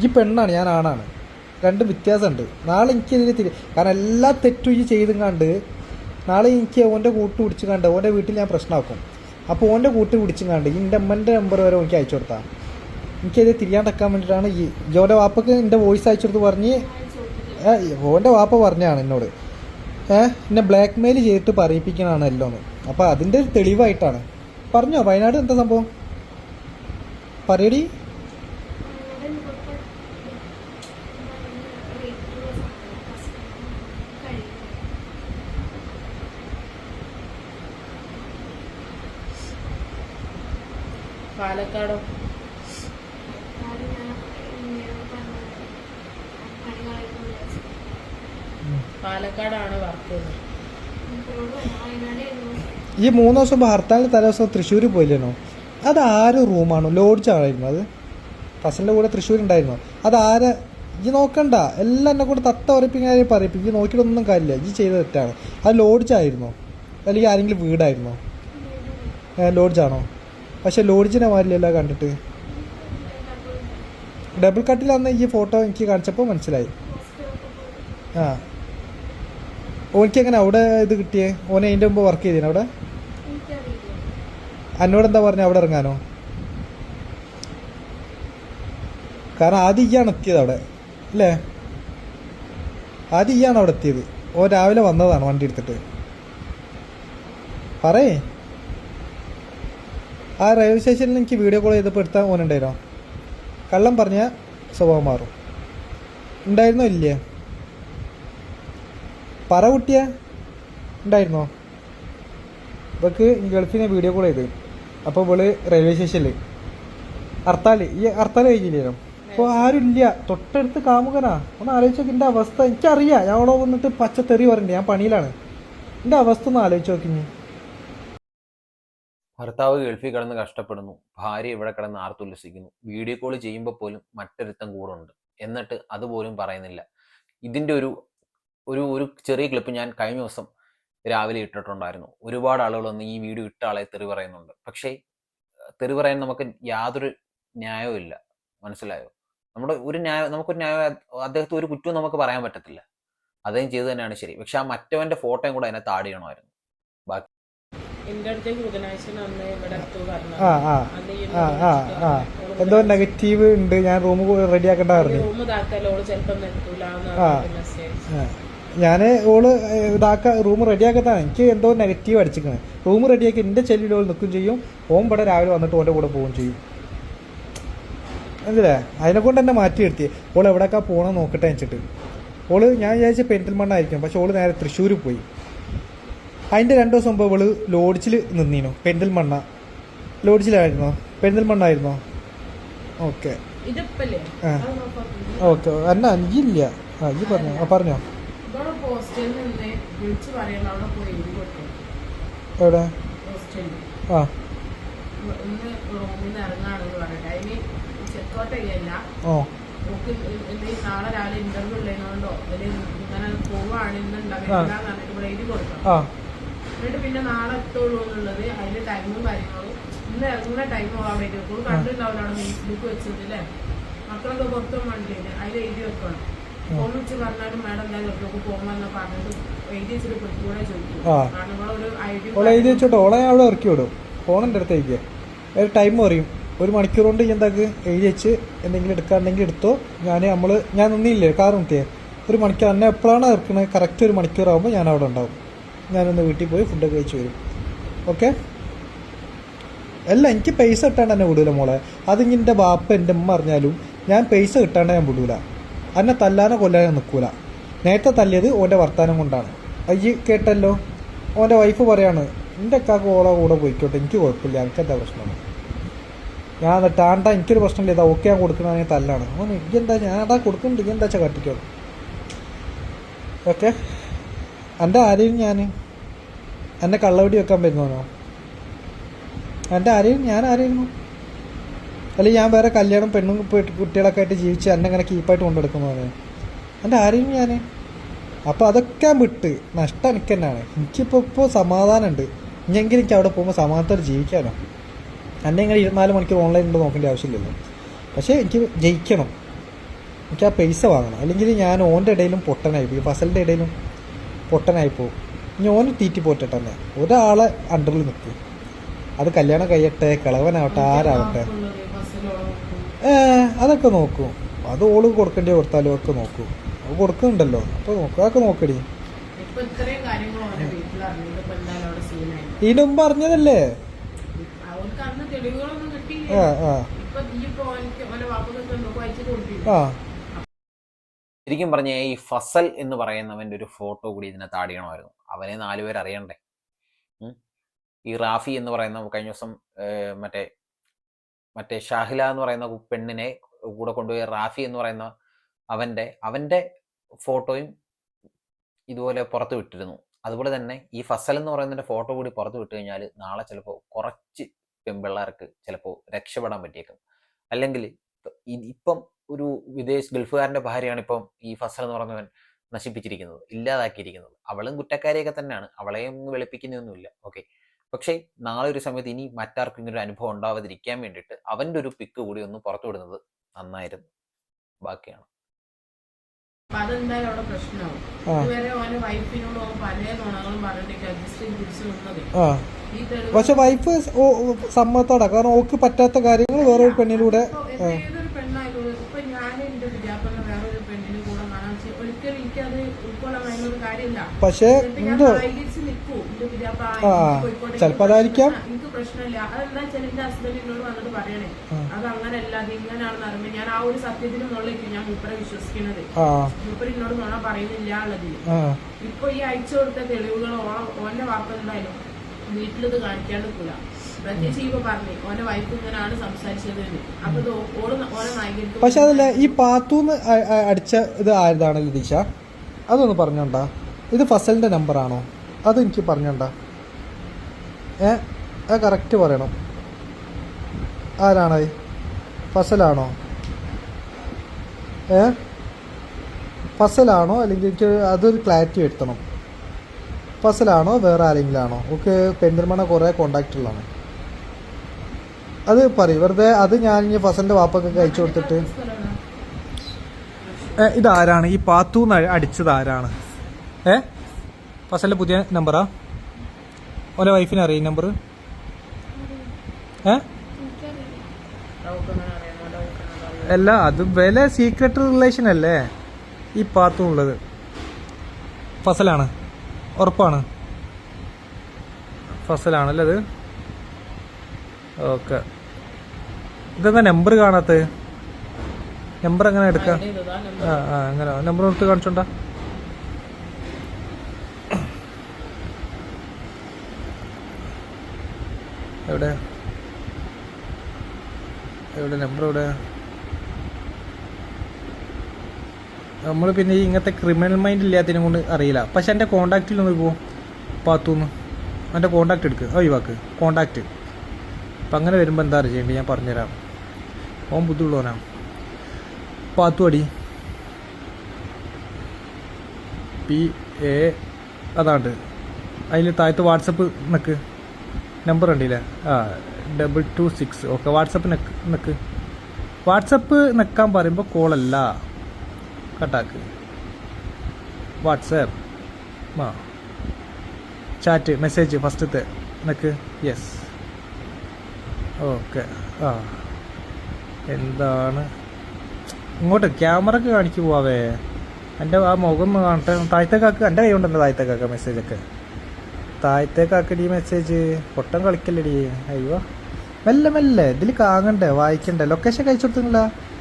ഈ പെണ്ണാണ്, ഞാൻ ആണാണ്. രണ്ടും വ്യത്യാസമുണ്ട്. നാളെ എനിക്കെതിരെ കാരണം എല്ലാ തെറ്റും ഈ ചെയ്തും കണ്ട് നാളെ എനിക്ക് ഓൻ്റെ കൂട്ട് പിടിച്ച് കണ്ട് ഓൻ്റെ വീട്ടിൽ ഞാൻ പ്രശ്നമാക്കും. അപ്പോൾ ഓൻ്റെ കൂട്ട് പിടിച്ചും കണ്ട് എൻ്റെ അമ്മൻ്റെ നമ്പർ വരെ എനിക്ക് അയച്ചു കൊടുത്താൽ എനിക്കത് തിരിയാണ്ടക്കാൻ വേണ്ടിയിട്ടാണ് ഈ ജോൻ്റെ വാപ്പക്ക് എൻ്റെ വോയിസ് അയച്ചു കൊടുത്ത് പറഞ്ഞ് ഓൻ്റെ വാപ്പ പറഞ്ഞാണ് എന്നോട് എന്നെ ബ്ലാക്ക് മെയിൽ ചെയ്തിട്ട് പറയിപ്പിക്കണതാണ് എല്ലോന്ന്. അപ്പോൾ അതിൻ്റെ ഒരു തെളിവായിട്ടാണ്. പറഞ്ഞോ വയനാട് എന്താ സംഭവം പറയടി. പാലക്കാടോ? പാലക്കാടാണ് വർക്ക്. ഈ 3 ദിവസം മുമ്പ് ഹർത്താലിൻ്റെ തലേദിവസം തൃശ്ശൂർ പോയില്ലേനോ? അത് ആര് റൂമാണോ? ലോഡ്ജായിരുന്നു അത്. ഫസലിൻ്റെ കൂടെ തൃശ്ശൂർ ഉണ്ടായിരുന്നു. അതാരെ ഈ നോക്കണ്ട, എല്ലാം എന്നെ കൂടെ തത്ത ഉറപ്പിക്കാതെ പറയിപ്പിക്കും. ഈ നോക്കിയിട്ടൊന്നും കാര്യമില്ല, ഈ ചെയ്ത തെറ്റാണ്. അത് ലോഡ്ജായിരുന്നോ അല്ലെങ്കിൽ ആരെങ്കിലും വീടായിരുന്നോ? ലോഡ്ജാണോ? പക്ഷെ ലോഡ്ജിനെ മാറില്ലല്ലോ കണ്ടിട്ട്. ഡബിൾ കട്ടിലാന്ന് ഈ ഫോട്ടോ എനിക്ക് കാണിച്ചപ്പോൾ മനസ്സിലായി. ആ ഓനിക്കെങ്ങനെ അവിടെ ഇത് കിട്ടിയേ? ഓനെ അതിൻ്റെ മുമ്പ് വർക്ക് ചെയ്തേനെ അവിടെ? എന്നോടെന്താ പറഞ്ഞ അവിടെ ഇറങ്ങാനോ? കാരണം ആദ്യം ഇയാണ് എത്തിയത് അവിടെ അല്ലേ? ആദ്യം ഇയാണ് അവിടെ എത്തിയത്. ഓ രാവിലെ വന്നതാണ് വണ്ടി എടുത്തിട്ട്. പറയേ, ആ റെയിൽവേ സ്റ്റേഷനിൽ എനിക്ക് വീഡിയോ കോൾ ചെയ്തപ്പോൾ എടുത്താൽ ഓനുണ്ടായിരുന്നോ? കള്ളം പറഞ്ഞാൽ സ്വഭാവം മാറും. ഉണ്ടായിരുന്നോ ഇല്ലേ? പറ കുട്ടിയാ, ഉണ്ടായിരുന്നോ? ഇവൾക്ക് ഗൾഫിൽ നിന്ന് വീഡിയോ കോൾ ചെയ്ത് അപ്പോൾ ഇവള് റെയിൽവേ സ്റ്റേഷനിൽ ഹർത്താൽ കഴിഞ്ഞില്ലേനോ? അപ്പോൾ ആരും ഇല്ല, തൊട്ടടുത്ത് കാമുകനാ. ഒന്ന് ആലോചിച്ച് നോക്കി എൻ്റെ അവസ്ഥ. എനിക്കറിയാം, ഞാൻ അവിടെ വന്നിട്ട് പച്ചത്തെറി പറയണ്ടേ, ഞാൻ പണിയിലാണ്. എൻ്റെ അവസ്ഥ ഒന്ന് ആലോചിച്ച് നോക്കി. ഭർത്താവ് ഗൾഫിൽ കിടന്ന് കഷ്ടപ്പെടുന്നു, ഭാര്യ ഇവിടെ കിടന്ന് ആർത്തുല്ലസിക്കുന്നു. വീഡിയോ കോൾ ചെയ്യുമ്പോൾ പോലും മറ്റൊരുത്തം കൂടെ ഉണ്ട്, എന്നിട്ട് അതുപോലും പറയുന്നില്ല. ഇതിൻ്റെ ഒരു ഒരു ഒരു ചെറിയ ക്ലിപ്പ് ഞാൻ കഴിഞ്ഞ ദിവസം രാവിലെ ഇട്ടിട്ടുണ്ടായിരുന്നു. ഒരുപാട് ആളുകൾ വന്ന് ഈ വീഡിയോ ഇട്ട ആളെ തെറി പറയുന്നുണ്ട്. പക്ഷേ തെറി പറയാൻ നമുക്ക് യാതൊരു ന്യായവും ഇല്ല, മനസ്സിലായോ? നമുക്കൊരു ന്യായം, അദ്ദേഹത്തെ ഒരു കുറ്റവും നമുക്ക് പറയാൻ പറ്റത്തില്ല. അദ്ദേഹം ചെയ്തു തന്നെയാണ് ശരി. പക്ഷെ ആ മറ്റവൻ്റെ ഫോട്ടോയും കൂടെ അതിനെ താടി ചെയ്യണമായിരുന്നു. ബാക്കി എന്തോ നെഗറ്റീവ് ഉണ്ട്, ഞാൻ റൂം റെഡിയാക്കണ്ട പറഞ്ഞു. ഞാൻ ഓള് റൂം റെഡിയാക്കത്താണ്. എനിക്ക് എന്തോ നെഗറ്റീവ് അടിച്ചിരിക്കണേ. റൂം റെഡിയാക്കി എൻ്റെ ചെല്ലിൽ ഓൾ നിൽക്കുകയും ചെയ്യും. ഓൻ ഇവിടെ രാവിലെ വന്നിട്ട് ഓൻ്റെ കൂടെ പോവുകയും ചെയ്യും. മനസ്സിലേ? അതിനെ കൊണ്ട് എന്നെ മാറ്റി നിർത്തി. ഓൾ എവിടെയൊക്കെ പോകണം നോക്കട്ടെ വെച്ചിട്ട്. ഓള് ഞാൻ വിചാരിച്ച പെരിന്തൽമണ്ണ ആയിരിക്കും, പക്ഷെ ഓള് നേരെ തൃശ്ശൂർ പോയി. അതിൻ്റെ 2 ദിവസം മുമ്പ് ഇവള് ലോഡ്ജിൽ നിന്നീനു. പെരിന്തൽമണ്ണ ലോഡ്ജിലായിരുന്നോ? പെരിന്തൽമണ്ണ ആയിരുന്നോ? ഓക്കെ ആ ഓക്കെ. എന്നാ ഇല്ല, ആ ഈ പറഞ്ഞോ എവിടെ? ആ ഓ നാളെ രാവിലെ ഇന്റർവ്യൂ ഉള്ളതുകൊണ്ടോ ഇങ്ങനെ പോവാണ് എന്നിട്ട് പിന്നെ നാളെ എത്തുള്ളൂ എന്നുള്ളത് അതിന്റെ ടൈമും കാര്യങ്ങളും ഇന്ന് ഇറങ്ങുന്ന ടൈമും അവിടെ എഴുതി വെക്കും. കണ്ടിട്ടുണ്ടാവില്ല അവിടെ ഫേസ്ബുക്ക് വെച്ചത് അല്ലേ? മക്കളൊക്കെ പുറത്തും വണ്ടിയില്ല, അതിൽ എഴുതി വെക്കണം. ഫോൺ വെച്ച് പറഞ്ഞാലും മാഡം എന്താ ഗൾഫിലേക്ക് പോകുമെന്ന് പറഞ്ഞിട്ട് എഴുതി വെച്ചിട്ട് പൊയ്ക്കൂടെ ചോദിക്കും. കാരണം നിങ്ങളൊരു എഴുതി വെച്ചോട്ടോ, ഓളെ അവിടെ ഇറക്കി വിടും. ഫോണിൻ്റെ അടുത്തേക്ക് ഒരു ടൈം പറയും, 1 മണിക്കൂർ കൊണ്ട് എന്താക്ക് എഴുതി വെച്ച് എന്തെങ്കിലും എടുക്കാറുണ്ടെങ്കിൽ എടുത്തോ. ഞാൻ നിന്നില്ലേ കാർ നിർത്തിയേ 1 മണിക്കൂർ എന്നെ എപ്പോഴാണ് ഇറക്കണത് കറക്റ്റ് 1 മണിക്കൂറാകുമ്പോൾ ഞാൻ അവിടെ ഉണ്ടാവും. ഞാനൊന്ന് വീട്ടിൽ പോയി ഫുഡൊക്കെ കഴിച്ച് വരും. ഓക്കെ? അല്ല, എനിക്ക് പൈസ കിട്ടാണ്ട് എന്നെ വിടൂല മോളെ. അതിങ്ങനെ എൻ്റെ ബാപ്പ എൻ്റെ അമ്മ അറിഞ്ഞാലും ഞാൻ പൈസ കിട്ടാണ്ട് ഞാൻ വിടൂല. എന്നെ തല്ലാനോ കൊല്ലാനോ നിൽക്കൂല. നേരത്തെ തല്ലിയത് ഓൻ്റെ വർത്താനം കൊണ്ടാണ്. അയ്യ കേട്ടല്ലോ, ഓൻ്റെ വൈഫ് പറയാണ് എൻ്റെ അക്കാക്ക് ഓളെ കൂടെ പോയിക്കോട്ടെ, എനിക്ക് കുഴപ്പമില്ല, എനിക്കെന്താ പ്രശ്നമാണ്. ഞാൻ എന്നിട്ടാണ്ട എനിക്കൊരു പ്രശ്നമില്ല, ഇതാ ഓക്കെ ഞാൻ കൊടുക്കണമെങ്കിൽ തല്ലാണ്. ഓൻ എന്താ ഞാനതാ കൊടുക്കുന്നുണ്ട്, എന്താ വെച്ചാൽ കാട്ടിക്കോളൂ. ഓക്കെ? എൻ്റെ ആരെയും എന്നെ കള്ളവടി വെക്കാൻ പറ്റുന്നോ? എൻ്റെ ഞാൻ ആരെയിരുന്നു? അല്ലെങ്കിൽ ഞാൻ വേറെ കല്യാണം പെണ്ണും കുട്ടികളൊക്കെ ആയിട്ട് ജീവിച്ച് എന്നെ ഇങ്ങനെ കീപ്പായിട്ട് കൊണ്ടെടുക്കുന്നതാണ്. എൻ്റെ ആരെയും അപ്പോൾ അതൊക്കെ വിട്ട് നഷ്ടം എനിക്ക് തന്നെയാണ്. എനിക്കിപ്പോൾ സമാധാനമുണ്ട്. ഇനിയെങ്കിലും എനിക്ക് അവിടെ പോകുമ്പോൾ സമാധാനത്തോടെ ജീവിക്കാനോ. എന്നെ ഇങ്ങനെ 24 മണിക്കൂർ ഓൺലൈൻ ഉണ്ടോ നോക്കേണ്ട ആവശ്യമില്ലല്ലോ. പക്ഷേ എനിക്ക് ജയിക്കണം. എനിക്ക് ആ പൈസ വാങ്ങണം, അല്ലെങ്കിൽ ഞാൻ ഓൻ്റെ ഇടയിലും പൊട്ടനായി പോകും, ഈ ഫസലിൻ്റെ ഇടയിലും പൊട്ടനായി പോകും. ഇനി ഓന് തീറ്റി പോട്ടെ തന്നെ, ഒരാളെ അണ്ടറിൽ നിൽക്കും. അത് കല്യാണം കഴിയട്ടെ, കിളവനാവട്ടെ, ആരാവട്ടെ, അതൊക്കെ നോക്കും. അത് ഓള് കൊടുക്കേണ്ടി കൊടുത്താലും ഒക്കെ നോക്കും. അത് കൊടുക്കുന്നുണ്ടല്ലോ, അപ്പോൾ നോക്കും, അതൊക്കെ നോക്കടി. ഇതിനും പറഞ്ഞതല്ലേ. ആ ആ ആ ശരിക്കും പറഞ്ഞ ഈ ഫസൽ എന്ന് പറയുന്നവൻ്റെ ഒരു ഫോട്ടോ കൂടി ഇതിനകത്ത് ആഡ് ചെയ്യണമായിരുന്നു. അവനെ 4 പേര് അറിയണ്ടേ. ഈ റാഫി എന്ന് പറയുന്ന കഴിഞ്ഞ ദിവസം മറ്റേ ഷാഹില എന്ന് പറയുന്ന പെണ്ണിനെ കൂടെ കൊണ്ടുപോയി റാഫി എന്ന് പറയുന്ന അവൻ്റെ ഫോട്ടോയും ഇതുപോലെ പുറത്ത് വിട്ടിരുന്നു. അതുപോലെ തന്നെ ഈ ഫസൽ എന്ന് പറയുന്നതിൻ്റെ ഫോട്ടോ കൂടി പുറത്ത് വിട്ട് കഴിഞ്ഞാൽ നാളെ ചിലപ്പോൾ കുറച്ച് പെൺപിള്ളേർക്ക് ചിലപ്പോൾ രക്ഷപ്പെടാൻ പറ്റിയേക്കും. അല്ലെങ്കിൽ ഇപ്പം ഒരു ഗൾഫുകാരൻ്റെ ഭാര്യയാണ് ഇപ്പം ഈ ഫസൽ എന്ന് പറയുന്നവൻ നശിപ്പിച്ചിരിക്കുന്നത്, ഇല്ലാതാക്കിയിരിക്കുന്നത്. അവളും കുറ്റക്കാരിയൊക്കെ തന്നെയാണ്, അവളെയും വെളുപ്പിക്കുന്നൊന്നുമില്ല. ഓക്കെ, പക്ഷേ നാളെ ഒരു സമയത്ത് ഇനി മറ്റാർക്കും ഇങ്ങനൊരു അനുഭവം ഉണ്ടാവാതിരിക്കാൻ വേണ്ടിയിട്ട് അവൻ്റെ ഒരു പിക്ക് കൂടി ഒന്ന് പുറത്തു വിടുന്നത് നന്നായിരുന്നു. ബാക്കിയാണ് അതെന്തായാലും അവിടെ പ്രശ്നമാവും. ഇതുവരെ ഓന്റെ വൈഫിനോട് പല നുണകളും പറഞ്ഞിട്ട് അഡ്ജസ്റ്റ് ചെയ്ത് പിടിച്ചു നിന്നത്. പക്ഷെ വൈഫ് സമ്മതത്തോടെ, കാരണം ഓക്ക് പറ്റാത്ത കാര്യങ്ങൾ വേറൊരു പെണ്ണിലൂടെ. ഏതൊരു പെണ്ണായാലും ഇപ്പൊ ഞാൻ എന്റെ വിദ്യാഭ്യാസം വേറൊരു പെണ്ണിന് കൂടെ കാണാൻ ഒരിക്കലും എനിക്കത് ഉൾക്കൊള്ളാൻ ഭയങ്കര കാര്യമില്ല. പക്ഷെ ചിലപ്പോ അതായിരിക്കാം എനിക്ക് പ്രശ്നമില്ല. അതെന്താ വെച്ചാൽ എന്റെ ഹസ്ബൻഡ് എന്നോട് വന്നിട്ട് പറയണേ, അത് അങ്ങനെയല്ല, അത് ഇങ്ങനെയാണെന്ന് അറിയുമ്പോൾ ഞാൻ ആ ഒരു സത്യത്തിന് മുകളിലേക്ക് ഞാൻ മൂപ്പരെ വിശ്വസിക്കുന്നത്. മൂപ്പര് എന്നോട് നുണ പറയുന്നില്ല ഉള്ളതിൽ. ഇപ്പൊ ഈ അയച്ചു കൊടുത്ത തെളിവുകൾ ഓന്റെ വാർത്തകളുണ്ടായാലും വീട്ടിലിത് കാണിക്കാണ്ട് നിൽക്കില്ല. പ്രത്യേകിച്ച് ഇപ്പൊ പറഞ്ഞു ഓന്റെ വൈഫ് ഇങ്ങനെയാണ് സംസാരിച്ചത്. അപ്പൊ ഓരോ നായികർക്ക്. പക്ഷെ അതല്ല, ഈ പാത്തൂന്ന് അടിച്ച ഇത് ആയതാണ് ലതീഷ, അതൊന്ന് പറഞ്ഞോണ്ടാ. ഇത് ഫസലിന്റെ നമ്പറാണോ? അതെനിക്ക് പറഞ്ഞോണ്ടാ. അത് കറക്റ്റ് പറയണം. ആരാണ്? ഫസലാണോ? ഫസലാണോ? അല്ലെങ്കിൽ എനിക്ക് അതൊരു ക്ലാരിറ്റി വരുത്തണം. ഫസലാണോ വേറെ ആരെങ്കിലും ആണോ? ഓക്കെ, പെരിന്തൽമണ്ണ കുറേ കോണ്ടാക്റ്റ് ഉള്ളതാണ്. അത് പറയും വെറുതെ. അത് ഞാൻ ഇനി ഫസലിന്റെ വാപ്പൊക്കെ അയച്ചു കൊടുത്തിട്ട് ഇതാരാണ് ഈ പാത്തൂന്ന് അടിച്ചത്? ആരാണ്? ഫസലിന്റെ പുതിയ നമ്പറാ? ഓരോ വൈഫിനെ അറിയാം നമ്പർ? അല്ല, അത് വില സീക്രട്ട് റിലേഷൻ അല്ലേ ഈ പാത്തും ഉള്ളത്? ഫസലാണ്, ഉറപ്പാണ് ഫസലാണല്ലേ അത്? ഓക്കെ, ഇതെന്താ നമ്പർ കാണാത്തത്? നമ്പർ എങ്ങനെ എടുക്കാം? അങ്ങനെ നമ്പർ എടുത്ത് കാണിച്ചോണ്ടാ. എവിടെ നമ്പർ എവിടെ? നമ്മൾ പിന്നെ ഈ ഇങ്ങനത്തെ ക്രിമിനൽ മൈൻഡ് ഇല്ലാത്തതിനെ കൊണ്ട് അറിയില്ല. പക്ഷെ എൻ്റെ കോണ്ടാക്റ്റിൽ ഒന്ന് പോകും പാത്തൂന്ന്. എൻ്റെ കോണ്ടാക്ട് എടുക്കുക, ഒഴിവാക്ക് കോണ്ടാക്റ്റ്. അപ്പം അങ്ങനെ വരുമ്പോൾ എന്താ ചെയ്യേണ്ടത് ഞാൻ പറഞ്ഞുതരാം. ഓൻ ബുദ്ധിയുള്ളവനാ. പാത്തു അടി PA അതാണ്ട്. അതിൽ താഴത്ത് വാട്സപ്പ് നിൽക്ക്, നമ്പർ ഉണ്ടല്ലേ? 226. ഓക്കെ, വാട്സപ്പ് നിൽക്ക്. വാട്സപ്പ് നിൽക്കാൻ പറയുമ്പോൾ കോളല്ല, കട്ടാക്ക്. വാട്സാപ്പ് ചാറ്റ് മെസ്സേജ് ഫസ്റ്റത്തെ നിൽക്ക്. Yes, okay. എന്താണ് ഇങ്ങോട്ട് ക്യാമറക്ക് കാണിക്ക് പോവാവേ. എൻ്റെ ആ മുഖം ഒന്ന് കാണട്ടെ. താഴത്തേക്കാക്ക്, എൻ്റെ കൈ കൊണ്ടെൻ്റെ താഴത്തേക്കാക്ക മെസ്സേജൊക്കെ. താഴത്തേക്കാക്കടി മെസ്സേജ്. പൊട്ടം കളിക്കല്ലടി. അയ്യോ, മെല്ലെ മെല്ലെ ഇതിൽ കാങ്ങണ്ടേ, വായിക്കണ്ടേ. ലൊക്കേഷൻ കഴിച്ചു കൊടുത്തില്ല?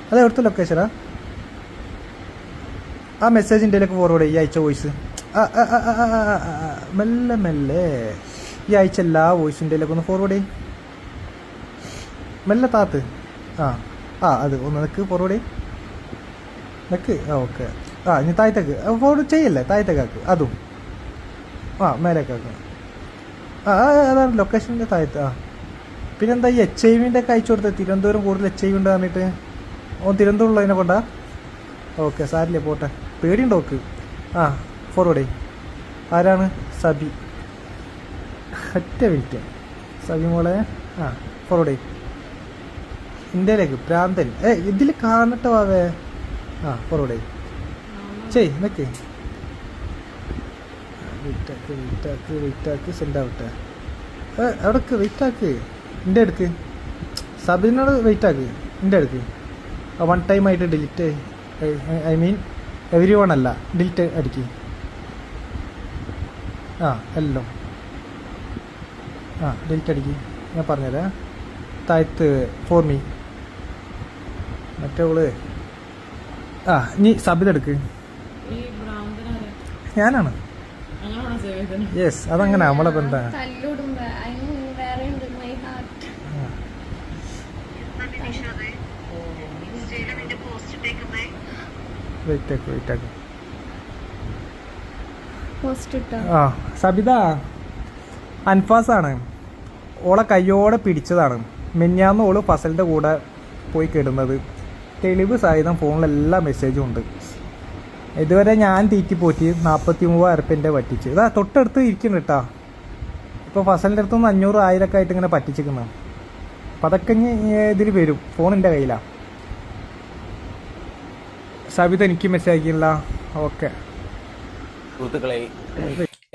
അത് എവിടുത്തെ ലൊക്കേഷനാ? ആ മെസ്സേജിൻ്റെ ഇതിലേക്ക് ഫോർവേഡ് ഈ അയച്ച വോയിസ്. മെല്ലെ മെല്ലെ ഈ അയച്ച എല്ലാ വോയിസിൻ്റെ ഇതിലേക്ക് ഒന്ന് ഫോർവേഡ് ചെയ്യും. മെല്ലെ താത്ത്. അത് ഒന്ന് നിൽക്ക്, ഫോർവേഡ് ചെയ്യും. നിൽക്ക്. ഓക്കെ. ഇനി താഴത്തേക്ക് ഫോർവേഡ് ചെയ്യല്ലേ, താഴത്തേക്കാക്ക്. അതും മേലേക്കാക്ക്. അതാണ് ലൊക്കേഷൻ്റെ താഴത്ത്. പിന്നെന്താ ഈ HIV ഒക്കെ അയച്ചു കൊടുത്തത്? തിരുവനന്തപുരം കൂടുതൽ HIV ഉണ്ട് പറഞ്ഞിട്ട്. തിരുവനന്തപുരം ഉള്ളതിനെ കൊണ്ടാ? ഓക്കെ, സാരില്ലേ, പോട്ടെ. പേടിയുണ്ടോ ഓക്ക്? ഫോർവേഡ് ചെയ്യും. ആരാണ്? സബി. ഒറ്റ മിനിറ്റ്. സബി മോളെ ഫോർവേഡ് ചെയ്യും. ഇന്ത്യയിലേക്ക് ഭ്രാന്തൻ. ഇതിൽ കാണട്ടെ വാവേ. ആ ഫോർവേഡ് ചെയ് നിൽക്ക് വെയിറ്റ് ആക്ക് സെൻഡ് ആവട്ടെ അവിടേക്ക് വെയിറ്റ് ആക്ക് എൻ്റെ അടുക്ക് സബിനോട് വെയിറ്റ് ആക്ക് എൻ്റെ അടുക്ക് വൺ ടൈം ആയിട്ട് delete I mean every one അല്ല ഡിലീറ്റ് അടിക്ക് ആ എല്ലാം ആ ഡിലീറ്റ് അടിക്ക് ഞാൻ പറഞ്ഞുതരാം താഴത്ത് ഫോർ മീ മറ്റേ ആ നീ സബിതെടുക്ക് ഈ ഭ്രാന്തനാരാ? ഞാനാണ് അങ്ങനെയാണോ സേവ് ചെയ്തത്? യെസ് അതങ്ങനെ നമ്മളെ ബന്ധം തല്ലുടുമ്പോ അതിന് വേറെ ഉണ്ട് മൈ ഹാർട്ട്. വെയിറ്റ് ആക്ക് പോസ്റ്റ് ഇട്ടോ? ആ സബിത അൻഫാസാണ് ഓളെ കയ്യോടെ പിടിച്ചതാണ് മിന്നാന്ന് ഓള് ഫസലിൻ്റെ കൂടെ പോയി കിടുന്നത് തെളിവ് സഹിതം ഫോണിലെല്ലാ മെസ്സേജും ഉണ്ട് ഇതുവരെ ഞാൻ തീറ്റിപ്പോറ്റി 43,000 പറ്റിച്ച് ഇതാ തൊട്ടടുത്ത് ഇരിക്കുന്നു കേട്ടാ ഇപ്പോൾ ഫസലിൻ്റെ അടുത്തുനിന്ന് 500 1000 ആയിട്ട് ഇങ്ങനെ പറ്റിച്ചിരിക്കുന്നു അപ്പം അതൊക്കെ ഇതിൽ വരും ഫോണിൻ്റെ കയ്യിലാണ് സബിത എനിക്ക് മെസ്സേജ് അയക്കില്ല ഓക്കെ സുഹൃത്തുക്കളെ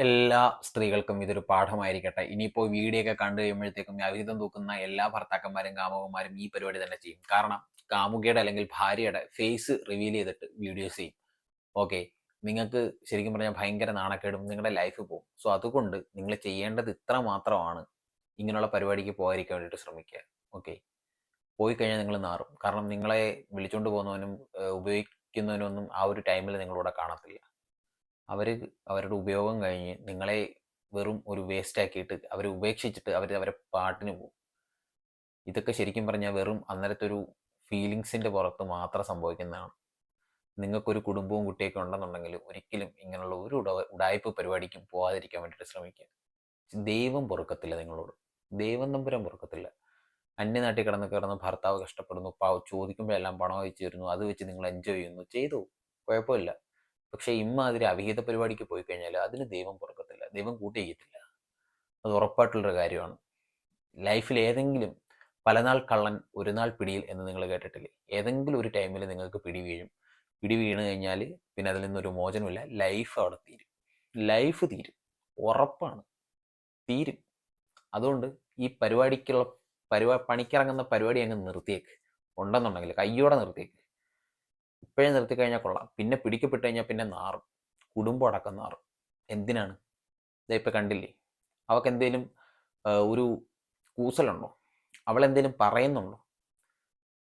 എല്ലാ സ്ത്രീകൾക്കും ഇതൊരു പാഠമായിരിക്കട്ടെ. ഇനിയിപ്പോൾ വീഡിയോ ഒക്കെ കണ്ടു കഴിയുമ്പോഴത്തേക്കും അവിഹിതം തൂക്കുന്ന എല്ലാ ഭർത്താക്കന്മാരും കാമുകന്മാരും ഈ പരിപാടി തന്നെ ചെയ്യും. കാരണം കാമുകിയുടെ അല്ലെങ്കിൽ ഭാര്യയുടെ ഫേസ് റിവീൽ ചെയ്തിട്ട് വീഡിയോസ് ചെയ്യും. ഓക്കെ, നിങ്ങൾക്ക് ശരിക്കും പറഞ്ഞാൽ ഭയങ്കര നാണക്കേടും നിങ്ങളുടെ ലൈഫ് പോകും. സോ അതുകൊണ്ട് നിങ്ങൾ ചെയ്യേണ്ടത് ഇത്ര മാത്രമാണ്, ഇങ്ങനെയുള്ള പരിപാടിക്ക് പോകാതിരിക്കാൻ വേണ്ടിയിട്ട് ശ്രമിക്കുക. ഓക്കെ, പോയി കഴിഞ്ഞാൽ നിങ്ങൾ നാറും. കാരണം നിങ്ങളെ വിളിച്ചുകൊണ്ട് പോകുന്നവനും ഉപയോഗിക്കുന്നവനൊന്നും ആ ഒരു ടൈമിൽ നിങ്ങളിവിടെ കാണത്തില്ല. അവരുടെ ഉപയോഗം കഴിഞ്ഞ് നിങ്ങളെ വെറും ഒരു വേസ്റ്റ് ആക്കിയിട്ട് അവരെ ഉപേക്ഷിച്ചിട്ട് അവരെ പാട്ടിന് പോകും. ഇതൊക്കെ ശരിക്കും പറഞ്ഞാൽ വെറും അന്നേരത്തെ ഒരു ഫീലിങ്സിൻ്റെ പുറത്ത് മാത്രം സംഭവിക്കുന്നതാണ്. നിങ്ങൾക്കൊരു കുടുംബവും കുട്ടിയൊക്കെ ഉണ്ടെന്നുണ്ടെങ്കിൽ ഒരിക്കലും ഇങ്ങനെയുള്ള ഒരു ഉടായ്പ പരിപാടിക്കും പോകാതിരിക്കാൻ വേണ്ടിയിട്ട് ശ്രമിക്കുക. ദൈവം പൊറുക്കത്തില്ല നിങ്ങളോട്, ദൈവം തമ്പുരാൻ പൊറുക്കത്തില്ല. അന്യനാട്ടിൽ കിടന്ന് ഭർത്താവ് കഷ്ടപ്പെടുന്നു, ചോദിക്കുമ്പോഴെല്ലാം പണം അയച്ചു തരുന്നു, അത് വെച്ച് നിങ്ങൾ എൻജോയ് ചെയ്യുന്നു, ചെയ്തു, കുഴപ്പമില്ല. പക്ഷേ ഇമ്മാതിരി അവിഹിത പരിപാടിക്ക് പോയി കഴിഞ്ഞാൽ അതിന് ദൈവം പൊറുക്കത്തില്ല, ദൈവം കൂട്ടിയിരിക്കത്തില്ല. അത് ഉറപ്പായിട്ടുള്ളൊരു കാര്യമാണ്. ലൈഫിൽ ഏതെങ്കിലും പലനാൾ കള്ളൻ ഒരു നാൾ പിടിയിൽ എന്ന് നിങ്ങൾ കേട്ടിട്ടില്ലേ? ഏതെങ്കിലും ഒരു ടൈമിൽ നിങ്ങൾക്ക് പിടി വീഴും. പിടി വീണ് കഴിഞ്ഞാൽ പിന്നെ അതിൽ നിന്നൊരു മോചനമില്ല. ലൈഫ് അവിടെ തീരും, ലൈഫ് തീരും, ഉറപ്പാണ്, തീരും. അതുകൊണ്ട് ഈ പണിക്കിറങ്ങുന്ന പരിപാടി അങ്ങ് നിർത്തിയേക്ക്. ഉണ്ടെന്നുണ്ടെങ്കിൽ കയ്യോടെ നിർത്തിയേക്ക്. ഇപ്പോഴേ നിർത്തിക്കഴിഞ്ഞാൽ കൊള്ളാം. പിന്നെ പിടിക്കപ്പെട്ട് കഴിഞ്ഞാൽ പിന്നെ നാറും, കുടുംബം അടക്കം നാറും. എന്തിനാണ്? ഇപ്പം കണ്ടില്ലേ, അവൾക്ക് എന്തേലും ഒരു കൂസലുണ്ടോ? അവളെന്തേലും പറയുന്നുണ്ടോ?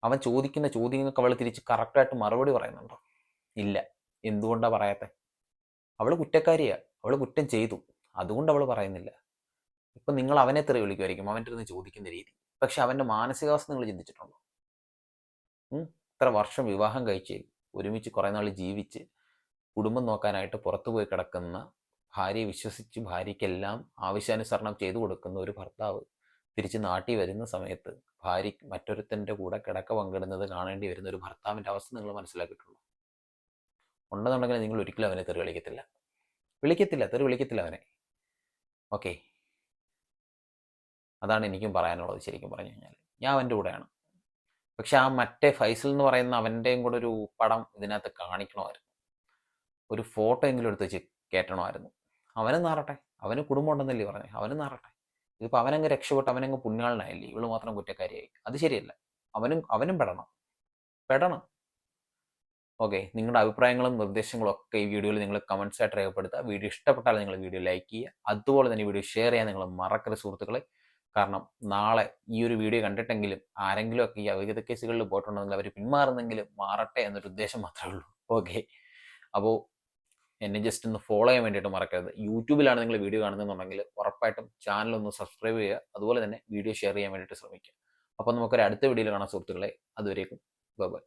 അവൻ ചോദിക്കുന്ന ചോദ്യങ്ങൾക്ക് അവൾ തിരിച്ച് കറക്റ്റായിട്ട് മറുപടി പറയുന്നുണ്ടോ? ഇല്ല. എന്തുകൊണ്ടാണ് പറയാത്തെ? അവൾ കുറ്റക്കാരിയാ, അവൾ കുറ്റം ചെയ്തു, അതുകൊണ്ട് അവൾ പറയുന്നില്ല. ഇപ്പം നിങ്ങൾ അവനെ തെറി വിളിക്കുമായിരിക്കും അവൻ്റെ അടുത്ത് ചോദിക്കുന്ന രീതി. പക്ഷെ അവൻ്റെ മാനസികാവസ്ഥ നിങ്ങൾ ചിന്തിച്ചിട്ടുണ്ടോ? ഇത്ര വർഷം വിവാഹം കഴിച്ച് ഒരുമിച്ച് കുറേ നാൾ ജീവിച്ച് കുടുംബം നോക്കാനായിട്ട് പുറത്തു പോയി കിടക്കുന്ന ഭാര്യയെ വിശ്വസിച്ച് ഭാര്യയ്ക്കെല്ലാം ആവശ്യാനുസരണം ചെയ്തു കൊടുക്കുന്ന ഒരു ഭർത്താവ് തിരിച്ച് നാട്ടിൽ വരുന്ന സമയത്ത് ഭാര്യ മറ്റൊരുത്തൻ്റെ കൂടെ കിടക്ക പങ്കിടുന്നത് കാണേണ്ടി വരുന്ന ഒരു ഭർത്താവിൻ്റെ അവസ്ഥ നിങ്ങൾ മനസ്സിലാക്കിയിട്ടുള്ളൂ? ഉണ്ടെന്നുണ്ടെങ്കിൽ നിങ്ങൾ ഒരിക്കലും അവനെ തെറി വിളിക്കത്തില്ല, തെറി വിളിക്കത്തില്ല അവനെ. ഓക്കെ, അതാണ് എനിക്കും പറയാനുള്ളത്. ശരിക്കും പറഞ്ഞു കഴിഞ്ഞാൽ ഞാൻ അവൻ്റെ കൂടെയാണ്. പക്ഷെ ആ മറ്റേ ഫൈസൽ എന്ന് പറയുന്ന അവൻ്റെയും കൂടെ ഒരു പടം ഇതിനകത്ത് കാണിക്കണമായിരുന്നു, ഒരു ഫോട്ടോ എങ്കിലും എടുത്ത് വെച്ച് കയറ്റണമായിരുന്നു. അവനും നാറട്ടെ, അവന് കുടുംബം ഉണ്ടെന്നല്ലേ പറഞ്ഞേ, അവനും നാറട്ടെ. ഇതിപ്പോൾ അവനങ്ങ് രക്ഷപ്പെട്ട് അവനങ്ങ് പുണ്യാളനായില്ലേ, ഇവള് മാത്രം കുറ്റക്കാരിയായി. അത് ശരിയല്ല. അവനും പെടണം. ഓക്കെ, നിങ്ങളുടെ അഭിപ്രായങ്ങളും നിർദ്ദേശങ്ങളും ഒക്കെ ഈ വീഡിയോയിൽ നിങ്ങൾ കമൻസ് ആയിട്ട് രേഖപ്പെടുത്തുക. വീഡിയോ ഇഷ്ടപ്പെട്ടാൽ നിങ്ങൾ വീഡിയോ ലൈക്ക് ചെയ്യുക. അതുപോലെ തന്നെ വീഡിയോ ഷെയർ ചെയ്യാൻ നിങ്ങൾ മറക്കരുത് സുഹൃത്തുക്കളെ. കാരണം നാളെ ഈ ഒരു വീഡിയോ കണ്ടിട്ടെങ്കിലും ആരെങ്കിലും ഒക്കെ ഈ അവിഹിത കേസുകളിൽ പോയിട്ടുണ്ടെങ്കിൽ അവർ പിന്മാറുന്നെങ്കിലും മാറട്ടെ എന്നൊരു ഉദ്ദേശം മാത്രമേ ഉള്ളൂ. ഓക്കെ, അപ്പോൾ എന്നെ ജസ്റ്റ് ഒന്ന് ഫോളോ ചെയ്യാൻ വേണ്ടിയിട്ട് മറക്കരുത്. യൂട്യൂബിലാണ് നിങ്ങൾ വീഡിയോ കാണുന്നതെന്നുണ്ടെങ്കിൽ ഉറപ്പായിട്ടും ചാനൽ ഒന്ന് സബ്സ്ക്രൈബ് ചെയ്യുക. അതുപോലെ തന്നെ വീഡിയോ ഷെയർ ചെയ്യാൻ വേണ്ടിയിട്ട് ശ്രമിക്കുക. അപ്പോൾ നമുക്കൊരു അടുത്ത വീഡിയോയിൽ കാണാം സുഹൃത്തുക്കളെ. അതുവരേക്കും ബൈ ബൈ.